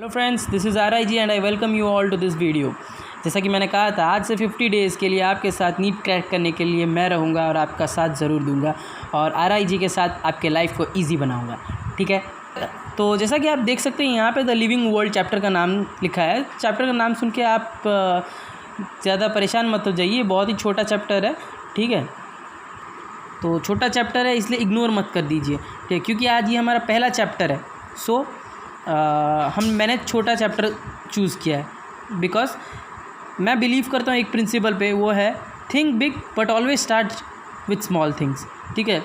Hello friends, this is RIG and I welcome you all to this video. जैसा कि मैंने कहा था, आज से 50 डेज़ के लिए आपके साथ नीट क्रैक करने के लिए मैं रहूँगा और आपका साथ ज़रूर दूंगा और RIG के साथ आपके लाइफ को इजी बनाऊँगा। ठीक है, तो जैसा कि आप देख सकते हैं यहाँ पे द लिविंग वर्ल्ड चैप्टर का नाम लिखा है। चैप्टर का नाम सुन के आप ज़्यादा परेशान मत हो जाइए, बहुत ही छोटा चैप्टर है। ठीक है, तो छोटा चैप्टर है इसलिए इग्नोर मत कर दीजिए, ठीक है, क्योंकि आज ये हमारा पहला चैप्टर है। सो मैंने छोटा चैप्टर चूज़ किया है बिकॉज मैं बिलीव करता हूँ एक प्रिंसिपल पे, वो है think big but always start with small things. ठीक है,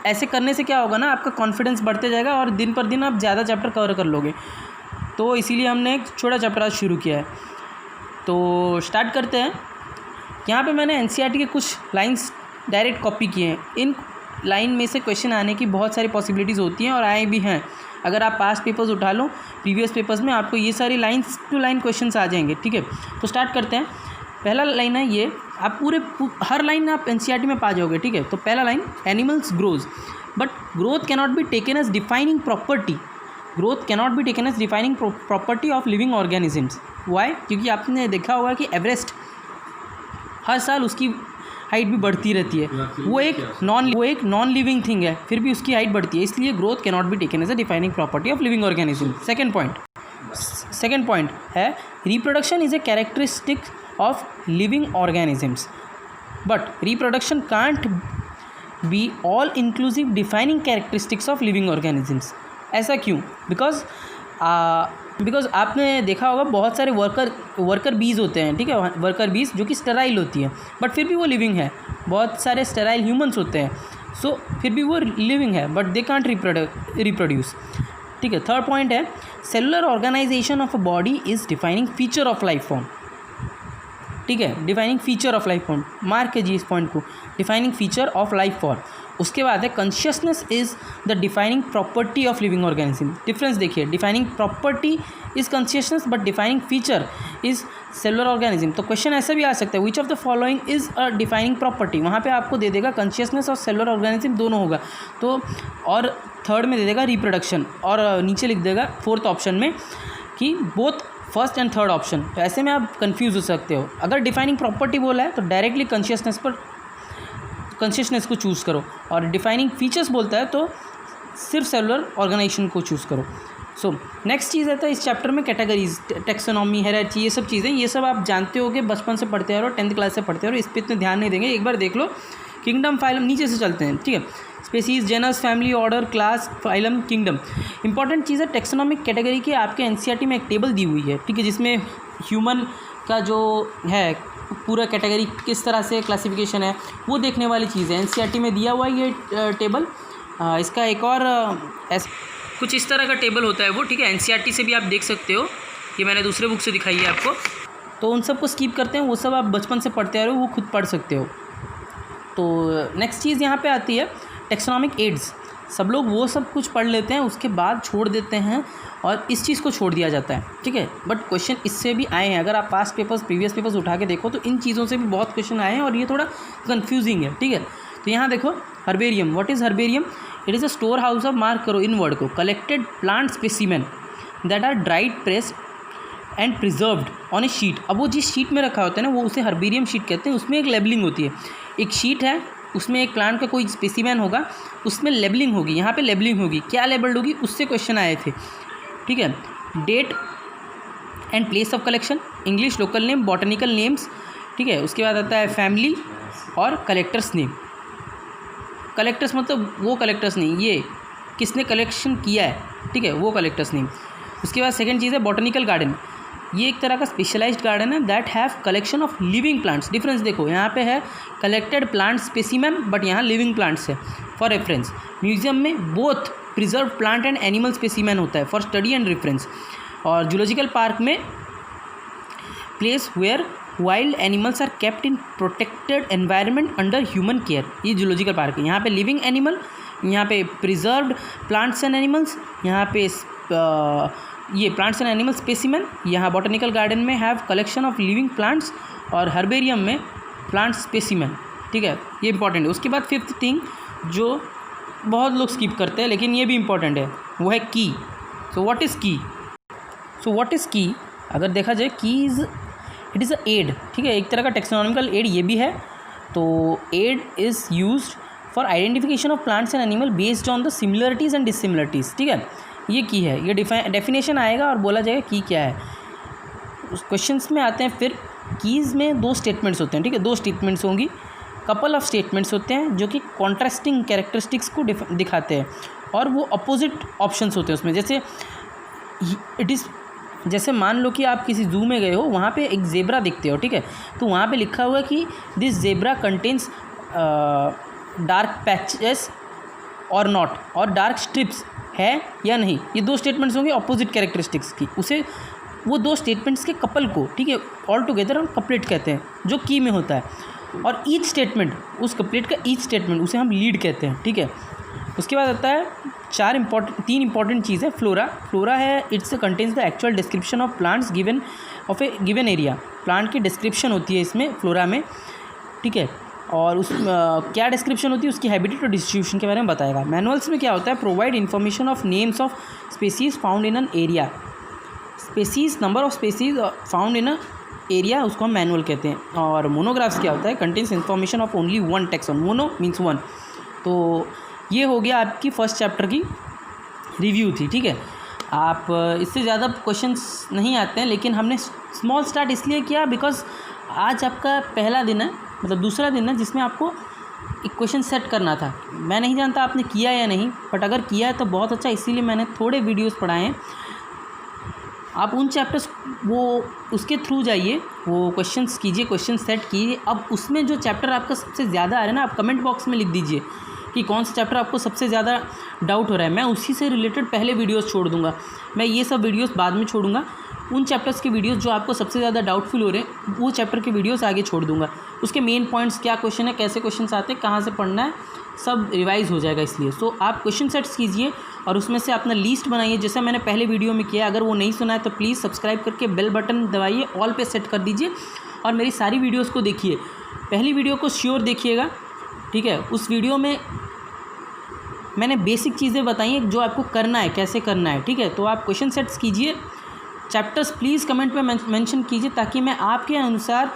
ऐसे करने से क्या होगा ना, आपका कॉन्फिडेंस बढ़ते जाएगा और दिन पर दिन आप ज़्यादा चैप्टर कवर कर लोगे। तो इसीलिए हमने एक छोटा चैप्टर आज शुरू किया है। तो स्टार्ट करते हैं। यहाँ पे मैंने NCERT के कुछ लाइंस डायरेक्ट कॉपी किए हैं। इन लाइन में से क्वेश्चन आने की बहुत सारी पॉसिबिलिटीज़ होती हैं और आए भी हैं। अगर आप पास्ट पेपर्स उठा लो, प्रीवियस पेपर्स में आपको ये सारी लाइंस टू लाइन क्वेश्चंस आ जाएंगे। ठीक है, तो स्टार्ट करते हैं। पहला लाइन है ये, आप हर लाइन आप NCERT में पा जाओगे। ठीक है, तो पहला line, animals grows but growth cannot be taken as defining property. Growth cannot be taken as defining property of living organisms. Why? क्योंकि आपने देखा होगा कि एवरेस्ट हर साल उसकी हाइट भी बढ़ती रहती है। वो एक नॉन लिविंग थिंग है, फिर भी उसकी हाइट बढ़ती है, इसलिए growth cannot be taken as a defining property of living organism. Second point है, reproduction is a characteristic of living organisms but reproduction can't be all inclusive defining characteristics of living organisms. ऐसा क्यों? Because आपने देखा होगा बहुत सारे worker बीज होते हैं। ठीक है, वर्कर बीज जो कि स्टेराइल होती है बट फिर भी वो लिविंग है। बहुत सारे स्टेराइल ह्यूमंस होते हैं, सो फिर भी वो लिविंग है बट दे कांट रिप्रोड्यूस। ठीक है, थर्ड पॉइंट है, cellular organisation of a body is defining feature of life form. ठीक है, defining feature of life form, mark कीजिए इस पॉइंट को, defining feature of life form. उसके बाद है, consciousness is the defining property of living organism. Difference देखिए, defining property is consciousness but defining feature is cellular organism. तो question ऐसा भी आ सकता है, which of the following is a defining property. वहाँ पे आपको दे देगा कॉन्शियसनेस और सेलुलर ऑर्गेनिज्म दोनों होगा, तो और थर्ड में दे देगा रिप्रोडक्शन, और नीचे लिख देगा फोर्थ ऑप्शन में कि both first and third option. तो ऐसे में आप कंफ्यूज हो सकते हो। अगर डिफाइनिंग प्रॉपर्टी बोला है तो डायरेक्टली कॉन्शियसनेस को चूज़ करो, और डिफाइनिंग फीचर्स बोलता है तो सिर्फ सेलुलर ऑर्गेनाइजेशन को चूज़ करो। सो नेक्स्ट चीज़ आता है इस चैप्टर में, कैटेगरीज, टेक्सोनॉमी, हायरार्की, ये सब चीज़ें, ये सब आप जानते हो कि बचपन से पढ़ते आ रहे हो, 10th क्लास से पढ़ते आ रहे हो, इस पर इतने ध्यान नहीं देंगे। एक बार देख लो, किंगडम, फाइलम, नीचे से चलते हैं। ठीक है, species, genus, family, order, class, phylum, kingdom. Important चीज़ है, टेक्सोनॉमिक कैटेगरी की आपके NCERT में एक टेबल दी हुई है। ठीक है, जिसमें ह्यूमन का जो है पूरा कैटेगरी किस तरह से क्लासिफिकेशन है वो देखने वाली चीज़ है। NCERT में दिया हुआ है ये टेबल। इसका एक और कुछ इस तरह का टेबल होता है वो। ठीक है, NCERT से भी आप देख सकते हो, ये मैंने दूसरे बुक से दिखाई है आपको। तो उन सब को स्किप करते हैं, वो सब आप बचपन से पढ़ते आ रहे हो, वो खुद पढ़ सकते हो। तो नेक्स्ट चीज़ यहाँ पे आती है, टेक्सोनॉमिक एड्स। सब लोग वो सब कुछ पढ़ लेते हैं, उसके बाद छोड़ देते हैं और इस चीज़ को छोड़ दिया जाता है। ठीक है, बट क्वेश्चन इससे भी आए हैं। अगर आप पास्ट पेपर्स, प्रीवियस पेपर्स उठा के देखो तो इन चीज़ों से भी बहुत क्वेश्चन आए हैं और ये थोड़ा कंफ्यूजिंग है। ठीक है, तो यहाँ देखो, herbarium. What is herbarium? It is a store house of, mark करो इन वर्ड को, collected plant specimen that are dried, pressed and preserved on a sheet. अब वो जिस शीट में रखा होता है ना, वो उसे हर्बेरियम शीट कहते हैं। उसमें एक लेबलिंग होती है। एक शीट है, उसमें एक प्लांट का कोई स्पेसिमेन होगा, उसमें लेबलिंग होगी। यहाँ पे लेबलिंग होगी, क्या लेबल्ड होगी, उससे क्वेश्चन आए थे। ठीक है, date and place of collection, English, local name, botanical names. ठीक है, उसके बाद आता है फैमिली और कलेक्टर्स नेम। कलेक्टर्स मतलब वो कलेक्टर्स नहीं, ये किसने कलेक्शन किया है। ठीक है, वो कलेक्टर्स नेम। उसके बाद सेकंड चीज़ है बॉटनिकल गार्डन। ये एक तरह का स्पेशलाइज्ड गार्डन है that have collection of living plants. Difference देखो, यहाँ पे है कलेक्टेड प्लांट स्पेसिमेन बट यहाँ लिविंग प्लांट्स है। फॉर रेफरेंस, म्यूजियम में both preserve plant and animal specimen होता है फॉर स्टडी एंड रेफरेंस। और जूलॉजिकल पार्क में place where wild animals are kept in protected environment under human care. ये zoological park है। यहाँ पे लिविंग एनिमल, यहाँ पे प्रिजर्व्ड प्लांट्स एंड एनिमल्स, यहाँ पे ये प्लांट्स एंड एनिमल स्पेसिमेन। यहाँ बॉटनिकल गार्डन में have collection of living plants और हर्बेरियम में प्लांट स्पेसिमेन। ठीक है, ये इंपॉर्टेंट है। उसके बाद फिफ्थ थिंग जो बहुत लोग स्किप करते हैं लेकिन ये भी इंपॉर्टेंट है, वो है की। सो व्हाट इज़ की? सो व्हाट इज़ की, अगर देखा जाए की is it is a aid, ठीक है, एक तरह का टेक्सोनॉमिकल एड ये भी है। तो aid is used for identification of plants and animal based on the similarities and dissimilarities, ठीक है, ये की है, ये डेफिनेशन आएगा और बोला जाएगा की क्या है। उस क्वेश्चंस में आते हैं फिर, कीज़ में 2 स्टेटमेंट्स होते हैं, ठीक है, 2 स्टेटमेंट्स होंगी, कपल ऑफ स्टेटमेंट्स होते हैं जो कि कॉन्ट्रास्टिंग कैरेक्टरिस्टिक्स को दिखाते हैं और वो अपोजिट ऑप्शंस होते हैं उसमें। जैसे इट इज़, जैसे मान लो कि आप किसी जू में गए हो, वहाँ पे एक ज़ेब्रा दिखते हो, ठीक है, तो वहाँ पे लिखा हुआ है कि this zebra contains dark patches और नॉट, और डार्क स्ट्रिप्स है या नहीं। ये 2 स्टेटमेंट्स होंगे अपोजिट कैरेक्टरिस्टिक्स की, उसे वो 2 स्टेटमेंट्स के कपल को, ठीक है, ऑल टुगेदर हम कपलेट कहते हैं, जो की में होता है। और ईच स्टेटमेंट, उस कपलेट का ईच स्टेटमेंट, उसे हम लीड कहते हैं, ठीक है। उसके बाद आता है 3 इंपॉर्टेंट चीज़ है। फ्लोरा है, it's contains the actual description of plants given of A given area. Plant की डिस्क्रिप्शन होती है इसमें फ्लोरा में, ठीक है, और उस क्या डिस्क्रिप्शन होती है, उसकी हैबिटेट और डिस्ट्रीब्यूशन के बारे में बताएगा। मैनुअल्स में क्या होता है, provide information of names of species found in an area, species, number of species found in a area, उसको हम मैनुअल कहते हैं। और मोनोग्राफ्स क्या होता है, contains information of only 1 tax on, mono means 1। तो ये हो गया आपकी फर्स्ट चैप्टर की रिव्यू थी, ठीक है। आप इससे ज़्यादा क्वेश्चंस नहीं आते हैं, लेकिन हमने स्मॉल स्टार्ट इसलिए किया बिकॉज आज आपका पहला दिन है, मतलब दूसरा दिन है, जिसमें आपको एक क्वेश्चन सेट करना था। मैं नहीं जानता आपने किया या नहीं, बट अगर किया है तो बहुत अच्छा, इसीलिए मैंने थोड़े वीडियोस पढ़ाए हैं। आप उन चैप्टर्स वो उसके थ्रू जाइए, वो क्वेश्चंस कीजिए, क्वेश्चन सेट कीजिए। अब उसमें जो चैप्टर आपका सबसे ज़्यादा आ रहा है ना, आप कमेंट बॉक्स में लिख दीजिए कि कौन सा चैप्टर आपको सबसे ज़्यादा डाउट हो रहा है। मैं उसी से रिलेटेड पहले वीडियोस छोड़ दूंगा, मैं ये सब वीडियोस बाद में छोड़ूंगा। उन चैप्टर्स के वीडियोस जो आपको सबसे ज़्यादा डाउटफुल हो रहे हैं, वो चैप्टर के वीडियोस आगे छोड़ दूंगा। उसके मेन पॉइंट्स, क्या क्वेश्चन है, कैसे क्वेश्चन आते हैं, कहाँ से पढ़ना है, सब रिवाइज़ हो जाएगा। इसलिए सो आप क्वेश्चन सेट्स कीजिए और उसमें से अपना लिस्ट बनाइए, जैसे मैंने पहले वीडियो में किया। अगर वो नहीं सुना है तो प्लीज़ सब्सक्राइब करके बेल बटन दबाइए, ऑल पे सेट कर दीजिए और मेरी सारी वीडियोस को देखिए। पहली वीडियो को श्योर देखिएगा, ठीक है। उस वीडियो में मैंने बेसिक चीज़ें बताई हैं जो आपको करना है, कैसे करना है, ठीक है। तो आप क्वेश्चन सेट्स कीजिए, चैप्टर्स प्लीज़ कमेंट में मेंशन कीजिए ताकि मैं आपके अनुसार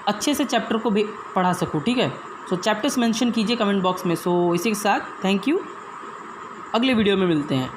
अच्छे से चैप्टर को भी पढ़ा सकूँ, ठीक है। सो चैप्टर्स मेंशन कीजिए कमेंट बॉक्स में। सो इसी के साथ थैंक यू, अगले वीडियो में मिलते हैं।